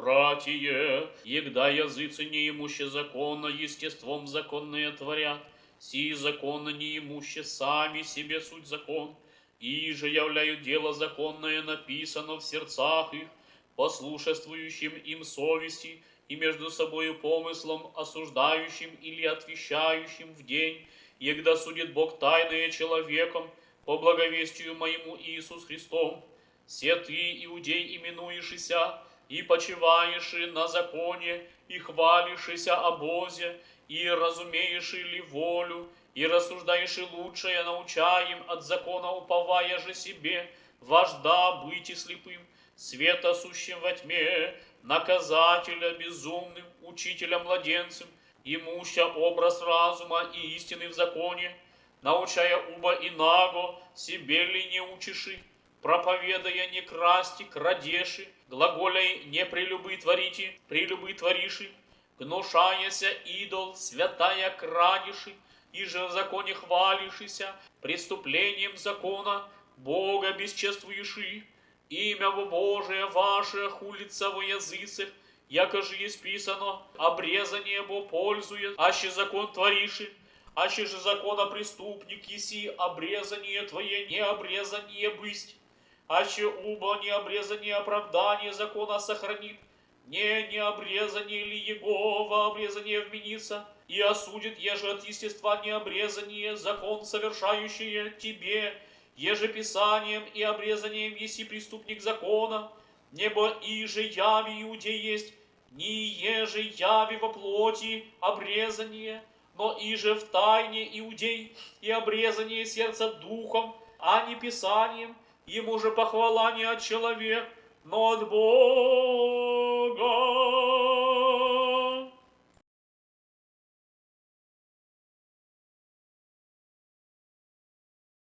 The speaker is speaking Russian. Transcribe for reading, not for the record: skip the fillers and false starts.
братья, егда языцы неимуще законно, естеством законное творят, сии законно неимуще сами себе суть закон, и же являют дело законное написано в сердцах их, послушествующим им совести, и между собою помыслом осуждающим или отвещающим в день, егда судит Бог тайное человеком, по благовестию моему Иисус Христом. Се ты, иудей, именуешься, и почиваешь на законе, и хвалишься о Бозе, и разумеешь ли волю, и рассуждаешь лучшее, научаем от закона, уповая же себе, вожда быть и слепым, света сущим во тьме, наказателя безумным, учителя младенцем, имуща образ разума и истины в законе, научая уба и наго, себе ли не учиши, проповедая не красти, крадеши, глаголяй не прелюбы творите, прелюбы твориши, гнушаяся идол, святая крадеши, и же в законе хвалишися, преступлением закона Бога бесчествуеши, имя Божие ваше хулится во языцах, яко же есть писано, обрезание Бо пользует, аще закон твориши, аще же закона преступник еси, обрезание твое не обрезание бысть, аще уба не обрезание оправдание закона сохранит, не обрезание ли его во обрезание вменится, и осудит, еже от естества необрезание, закон совершающее тебе, еже писанием и обрезанием еси преступник закона, небо иже яви иудей есть, не еже яви во плоти обрезание, но иже в тайне иудей и обрезание сердца духом, а не писанием, ему же похвала не от человека, но от Бога.